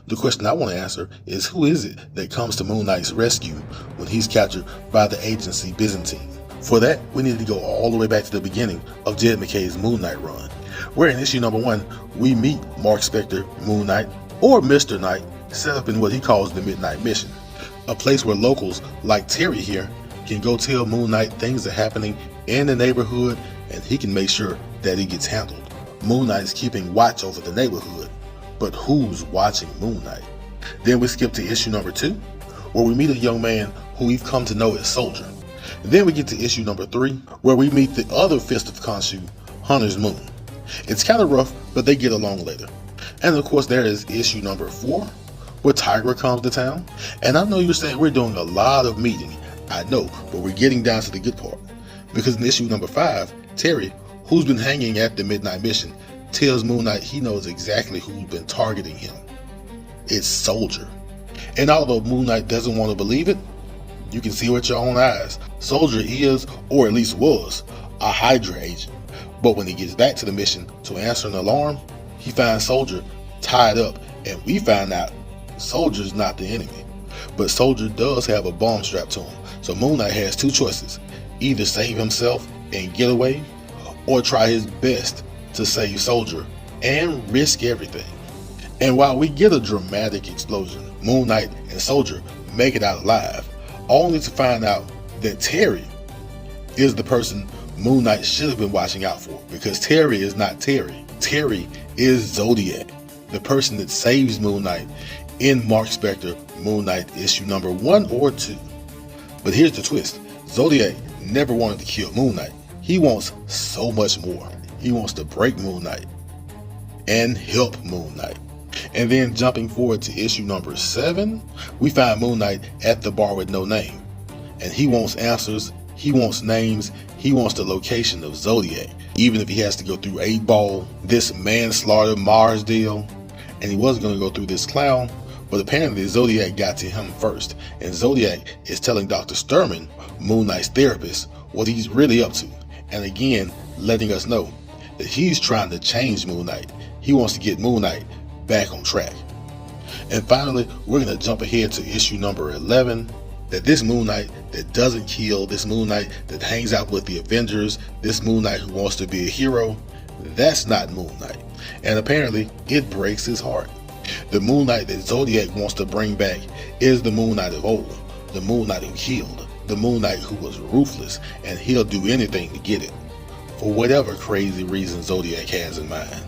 The question I want to answer is, who is it that comes to Moon Knight's rescue when he's captured by the agency Byzantine? For that, we need to go all the way back to the beginning of Jed MacKay's Moon Knight run, where in issue number 1, we meet Marc Spector, Moon Knight, or Mr. Knight, set up in what he calls the Midnight Mission, a place where locals like Terry here can go tell Moon Knight things are happening in the neighborhood, and he can make sure that it gets handled. Moon Knight is keeping watch over the neighborhood, but who's watching Moon Knight? Then we skip to issue number 2, where we meet a young man who we've come to know as Soldier. Then we get to issue number 3, where we meet the other Fist of Khonshu, Hunter's Moon. It's kind of rough, but they get along later. And of course there is issue number 4, where Tigra comes to town. And I know you're saying we're doing a lot of meeting. I know, but we're getting down to the good part. Because in issue number 5, Terry, who's been hanging at the Midnight Mission, tells Moon Knight he knows exactly who's been targeting him. It's Soldier. And although Moon Knight doesn't want to believe it, you can see with your own eyes. Soldier is, or at least was, a Hydra agent. But when he gets back to the mission to answer an alarm, he finds Soldier tied up, and we find out Soldier's not the enemy. But Soldier does have a bomb strapped to him, so Moon Knight has 2 choices: either save himself and get away, or try his best to save Soldier and risk everything. And while we get a dramatic explosion, Moon Knight and Soldier make it out alive, only to find out that Terry is the person Moon Knight should have been watching out for, because Terry is not Terry. Terry is Zodiac, the person that saves Moon Knight in Marc Spector Moon Knight issue number 1 or 2. But here's the twist: Zodiac never wanted to kill Moon Knight. He wants so much more. He wants to break Moon Knight and help Moon Knight. And then jumping forward to issue number 7, we find Moon Knight at the bar with no name. And he wants answers, he wants names, he wants the location of Zodiac, even if he has to go through 8-Ball, this manslaughter Mars deal. And he wasn't going to go through this clown, but apparently Zodiac got to him first. And Zodiac is telling Dr. Sturman, Moon Knight's therapist, what he's really up to. And again, letting us know that he's trying to change Moon Knight. He wants to get Moon Knight back on track. And finally, we're going to jump ahead to issue number 11, that this Moon Knight that doesn't kill, this Moon Knight that hangs out with the Avengers, this Moon Knight who wants to be a hero, that's not Moon Knight. And apparently, it breaks his heart. The Moon Knight that Zodiac wants to bring back is the Moon Knight of old, the Moon Knight who killed, the Moon Knight who was ruthless, and he'll do anything to get it, for whatever crazy reason Zodiac has in mind.